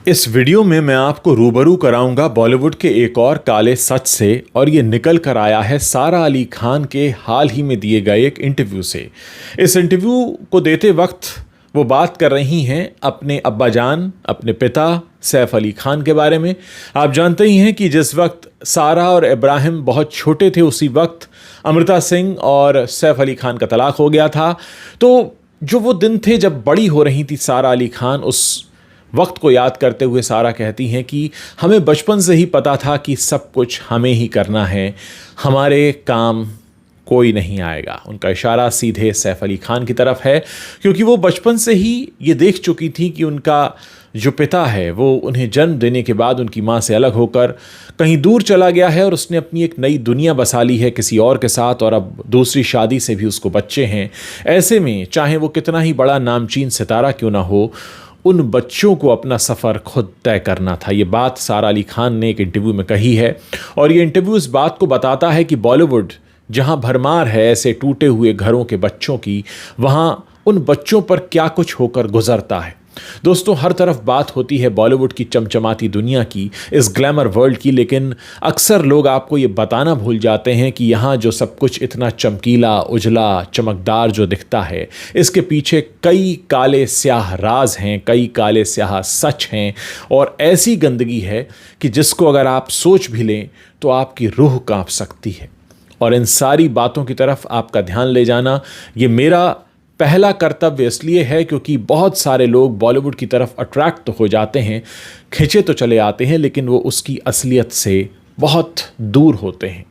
इस वीडियो में मैं आपको रूबरू कराऊंगा बॉलीवुड के एक और काले सच से, और ये निकल कर आया है सारा अली खान के हाल ही में दिए गए एक इंटरव्यू से। इस इंटरव्यू को देते वक्त वो बात कर रही हैं अपने अब्बाजान, अपने पिता सैफ अली खान के बारे में। आप जानते ही हैं कि जिस वक्त सारा और इब्राहिम बहुत छोटे थे, उसी वक्त अमृता सिंह और सैफ अली खान का तलाक हो गया था। तो जो वो दिन थे जब बड़ी हो रही थी सारा अली खान, उस वक्त को याद करते हुए सारा कहती हैं कि हमें बचपन से ही पता था कि सब कुछ हमें ही करना है, हमारे काम कोई नहीं आएगा। उनका इशारा सीधे सैफ अली खान की तरफ है, क्योंकि वो बचपन से ही ये देख चुकी थी कि उनका जो पिता है वो उन्हें जन्म देने के बाद उनकी माँ से अलग होकर कहीं दूर चला गया है और उसने अपनी एक नई दुनिया बसा ली है किसी और के साथ, और अब दूसरी शादी से भी उसको बच्चे हैं। ऐसे में चाहे वो कितना ही बड़ा नामचीन सितारा क्यों ना हो, उन बच्चों को अपना सफ़र खुद तय करना था। ये बात सारा अली खान ने एक इंटरव्यू में कही है, और ये इंटरव्यू इस बात को बताता है कि बॉलीवुड जहां भरमार है ऐसे टूटे हुए घरों के बच्चों की, वहां उन बच्चों पर क्या कुछ होकर गुजरता है। दोस्तों, हर तरफ बात होती है बॉलीवुड की चमचमाती दुनिया की, इस ग्लैमर वर्ल्ड की, लेकिन अक्सर लोग आपको ये बताना भूल जाते हैं कि यहाँ जो सब कुछ इतना चमकीला, उजला, चमकदार जो दिखता है, इसके पीछे कई काले स्याह राज हैं, कई काले स्याह सच हैं, और ऐसी गंदगी है कि जिसको अगर आप सोच भी लें तो आपकी रूह कांप सकती है। और इन सारी बातों की तरफ आपका ध्यान ले जाना ये मेरा पहला कर्तव्य इसलिए है क्योंकि बहुत सारे लोग बॉलीवुड की तरफ अट्रैक्ट तो हो जाते हैं, खिंचे तो चले आते हैं, लेकिन वो उसकी असलियत से बहुत दूर होते हैं।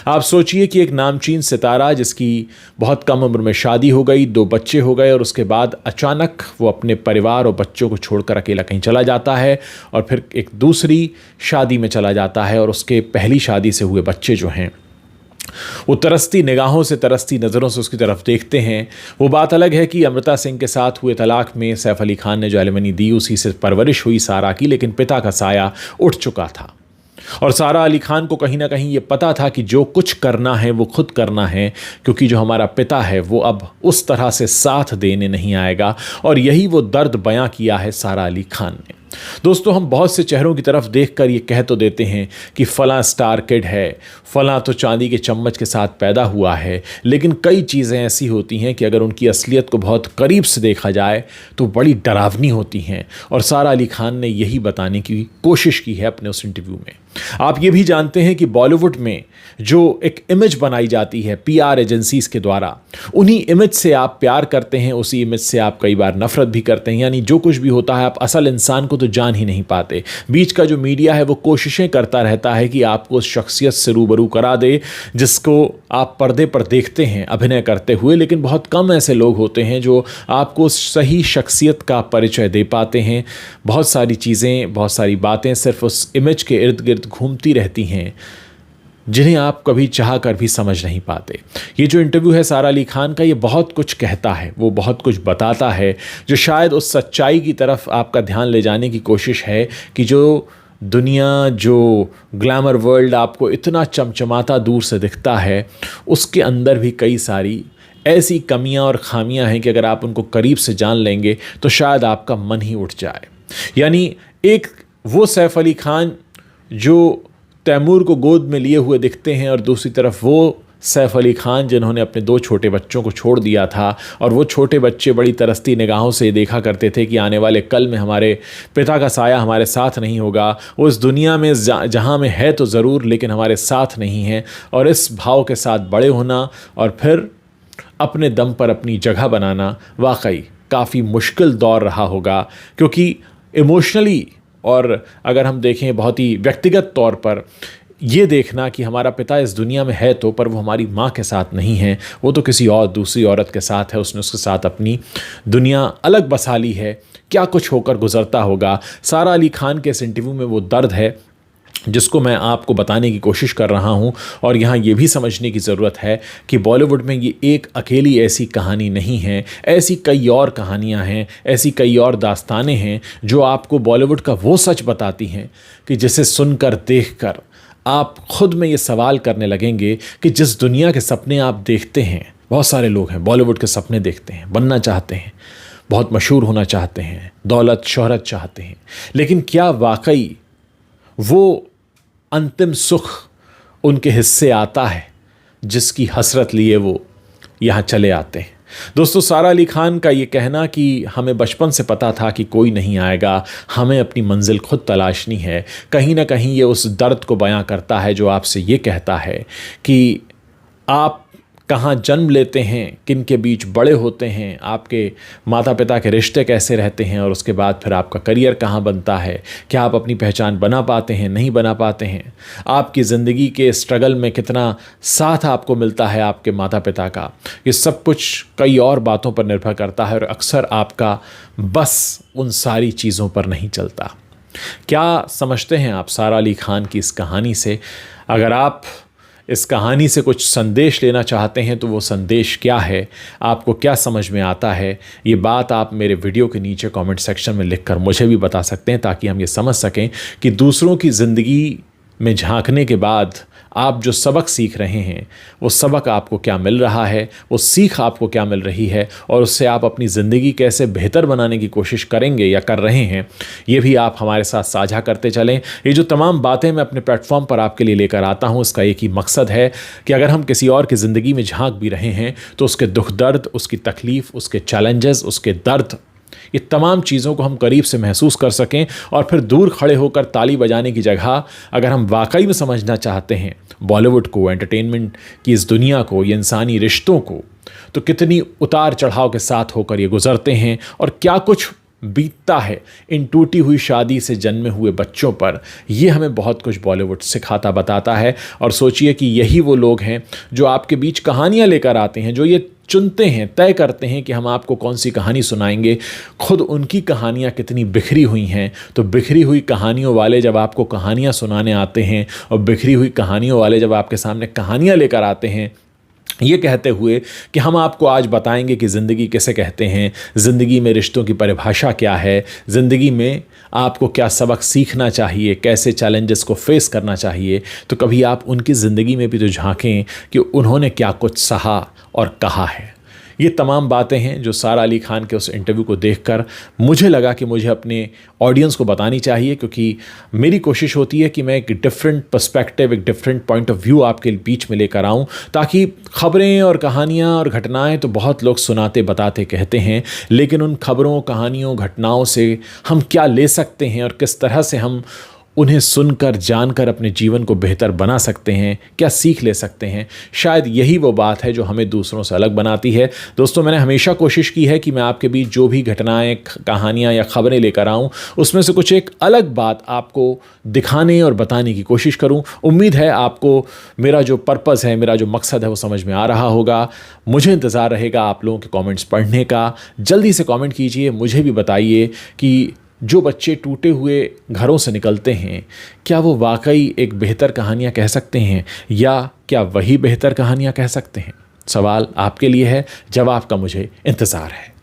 आप सोचिए कि एक नामचीन सितारा जिसकी बहुत कम उम्र में शादी हो गई, 2 बच्चे हो गए, और उसके बाद अचानक वो अपने परिवार और बच्चों को छोड़कर अकेला कहीं चला जाता है और फिर एक दूसरी शादी में चला जाता है, और उसके पहली शादी से हुए बच्चे जो हैं वो तरसती निगाहों से, तरसती नज़रों से उसकी तरफ देखते हैं। वो बात अलग है कि अमृता सिंह के साथ हुए तलाक में सैफ अली खान ने जो एलिमनी दी उसी से परवरिश हुई सारा की, लेकिन पिता का साया उठ चुका था। और सारा अली खान को कहीं ना कहीं ये पता था कि जो कुछ करना है वो खुद करना है, क्योंकि जो हमारा पिता है वो अब उस तरह से साथ देने नहीं आएगा। और यही वो दर्द बयां किया है सारा अली खान ने। दोस्तों, हम बहुत से चेहरों की तरफ देखकर ये कह तो देते हैं कि फलां स्टार किड है, फलां तो चांदी के चम्मच के साथ पैदा हुआ है, लेकिन कई चीज़ें ऐसी होती हैं कि अगर उनकी असलियत को बहुत करीब से देखा जाए तो बड़ी डरावनी होती हैं। और सारा अली खान ने यही बताने की कोशिश की है अपने उस इंटरव्यू में। आप ये भी जानते हैं कि बॉलीवुड में जो एक इमेज बनाई जाती है पीआर एजेंसीज के द्वारा, उन्हीं इमेज से आप प्यार करते हैं, उसी इमेज से आप कई बार नफरत भी करते हैं। यानी जो कुछ भी होता है आप असल इंसान को तो जान ही नहीं पाते। बीच का जो मीडिया है वो कोशिशें करता रहता है कि आपको उस शख्सियत से रूबरू करा दे जिसको आप पर्दे पर देखते हैं अभिनय करते हुए, लेकिन बहुत कम ऐसे लोग होते हैं जो आपको सही शख्सियत का परिचय दे पाते हैं। बहुत सारी चीज़ें, बहुत सारी बातें सिर्फ उस इमेज के इर्द गिर्द घूमती रहती हैं जिन्हें आप कभी चाह कर भी समझ नहीं पाते। ये जो इंटरव्यू है सारा अली खान का, ये बहुत कुछ कहता है, वो बहुत कुछ बताता है, जो शायद उस सच्चाई की तरफ आपका ध्यान ले जाने की कोशिश है कि जो दुनिया, जो ग्लैमर वर्ल्ड आपको इतना चमचमाता दूर से दिखता है, उसके अंदर भी कई सारी ऐसी कमियां और खामियां हैं कि अगर आप उनको करीब से जान लेंगे तो शायद आपका मन ही उठ जाए। यानी एक वो सैफ अली खान जो तैमूर को गोद में लिए हुए दिखते हैं, और दूसरी तरफ वो सैफ अली खान जिन्होंने अपने 2 छोटे बच्चों को छोड़ दिया था, और वो छोटे बच्चे बड़ी तरसती निगाहों से देखा करते थे कि आने वाले कल में हमारे पिता का साया हमारे साथ नहीं होगा, वो इस दुनिया में जहाँ में है तो ज़रूर लेकिन हमारे साथ नहीं है। और इस भाव के साथ बड़े होना और फिर अपने दम पर अपनी जगह बनाना वाकई काफ़ी मुश्किल दौर रहा होगा, क्योंकि इमोशनली और अगर हम देखें बहुत ही व्यक्तिगत तौर पर, ये देखना कि हमारा पिता इस दुनिया में है तो, पर वो हमारी माँ के साथ नहीं है, वो तो किसी और दूसरी औरत के साथ है, उसने उसके साथ अपनी दुनिया अलग बसा ली है, क्या कुछ होकर गुजरता होगा। सारा अली खान के इस इंटरव्यू में वो दर्द है जिसको मैं आपको बताने की कोशिश कर रहा हूं। और यहाँ ये भी समझने की ज़रूरत है कि बॉलीवुड में ये एक अकेली ऐसी कहानी नहीं है, ऐसी कई और कहानियाँ हैं, ऐसी कई और दास्तानें हैं जो आपको बॉलीवुड का वो सच बताती हैं कि जिसे सुनकर, देखकर आप खुद में ये सवाल करने लगेंगे कि जिस दुनिया के सपने आप देखते हैं, बहुत सारे लोग हैं बॉलीवुड के सपने देखते हैं, बनना चाहते हैं, बहुत मशहूर होना चाहते हैं, दौलत शोहरत चाहते हैं, लेकिन क्या वाकई वो अंतिम सुख उनके हिस्से आता है जिसकी हसरत लिए वो यहाँ चले आते हैं? दोस्तों, सारा अली खान का ये कहना कि हमें बचपन से पता था कि कोई नहीं आएगा, हमें अपनी मंजिल खुद तलाशनी है, कहीं ना कहीं ये उस दर्द को बयां करता है जो आपसे ये कहता है कि आप कहाँ जन्म लेते हैं, किन के बीच बड़े होते हैं, आपके माता पिता के रिश्ते कैसे रहते हैं, और उसके बाद फिर आपका करियर कहाँ बनता है, क्या आप अपनी पहचान बना पाते हैं, नहीं बना पाते हैं, आपकी ज़िंदगी के स्ट्रगल में कितना साथ आपको मिलता है आपके माता पिता का। ये सब कुछ कई और बातों पर निर्भर करता है और अक्सर आपका बस उन सारी चीज़ों पर नहीं चलता। क्या समझते हैं आप सारा अली खान की इस कहानी से? अगर आप इस कहानी से कुछ संदेश लेना चाहते हैं तो वो संदेश क्या है, आपको क्या समझ में आता है, ये बात आप मेरे वीडियो के नीचे कमेंट सेक्शन में लिखकर मुझे भी बता सकते हैं, ताकि हम ये समझ सकें कि दूसरों की ज़िंदगी में झांकने के बाद आप जो सबक सीख रहे हैं वो सबक आपको क्या मिल रहा है, वो सीख आपको क्या मिल रही है, और उससे आप अपनी ज़िंदगी कैसे बेहतर बनाने की कोशिश करेंगे या कर रहे हैं, ये भी आप हमारे साथ साझा करते चलें। ये जो तमाम बातें मैं अपने प्लेटफॉर्म पर आपके लिए लेकर आता हूँ, इसका एक ही मकसद है कि अगर हम किसी और की ज़िंदगी में झांक भी रहे हैं तो उसके दुख दर्द, उसकी तकलीफ़, उसके चैलेंजेस, उसके दर्द, ये तमाम चीज़ों को हम करीब से महसूस कर सकें, और फिर दूर खड़े होकर ताली बजाने की जगह अगर हम वाकई में समझना चाहते हैं बॉलीवुड को, एंटरटेनमेंट की इस दुनिया को, ये इंसानी रिश्तों को, तो कितनी उतार चढ़ाव के साथ होकर ये गुजरते हैं और क्या कुछ बीतता है इन टूटी हुई शादी से जन्मे हुए बच्चों पर, ये हमें बहुत कुछ बॉलीवुड सिखाता बताता है। और सोचिए कि यही वो लोग हैं जो आपके बीच कहानियाँ लेकर आते हैं, जो ये चुनते हैं, तय करते हैं कि हम आपको कौन सी कहानी सुनाएंगे। खुद उनकी कहानियाँ कितनी बिखरी हुई हैं, तो बिखरी हुई कहानियों वाले जब आपको कहानियाँ सुनाने आते हैं और बिखरी हुई कहानियों वाले जब आपके सामने कहानियाँ लेकर आते हैं, ये कहते हुए कि हम आपको आज बताएंगे कि ज़िंदगी किसे कहते हैं, ज़िंदगी में रिश्तों की परिभाषा क्या है, ज़िंदगी में आपको क्या सबक सीखना चाहिए, कैसे चैलेंजेस को फेस करना चाहिए, तो कभी आप उनकी ज़िंदगी में भी तो झांकें कि उन्होंने क्या कुछ सहा और कहा है। ये तमाम बातें हैं जो सारा अली खान के उस इंटरव्यू को देखकर मुझे लगा कि मुझे अपने ऑडियंस को बतानी चाहिए, क्योंकि मेरी कोशिश होती है कि मैं एक डिफरेंट पर्सपेक्टिव, एक डिफरेंट पॉइंट ऑफ व्यू आपके बीच में लेकर आऊं, ताकि खबरें और कहानियां और घटनाएं तो बहुत लोग सुनाते बताते कहते हैं, लेकिन उन खबरों, कहानियों, घटनाओं से हम क्या ले सकते हैं और किस तरह से हम उन्हें सुनकर, जानकर अपने जीवन को बेहतर बना सकते हैं, क्या सीख ले सकते हैं, शायद यही वो बात है जो हमें दूसरों से अलग बनाती है। दोस्तों, मैंने हमेशा कोशिश की है कि मैं आपके बीच जो भी घटनाएं, कहानियां या खबरें लेकर आऊं, उसमें से कुछ एक अलग बात आपको दिखाने और बताने की कोशिश करूं। उम्मीद है आपको मेरा जो पर्पज़ है, मेरा जो मकसद है, वो समझ में आ रहा होगा। मुझे इंतज़ार रहेगा आप लोगों के कमेंट्स पढ़ने का। जल्दी से कमेंट कीजिए, मुझे भी बताइए कि जो बच्चे टूटे हुए घरों से निकलते हैं, क्या वो वाकई एक बेहतर कहानियाँ कह सकते हैं, या क्या वही बेहतर कहानियाँ कह सकते हैं? सवाल आपके लिए है, जवाब का मुझे इंतज़ार है।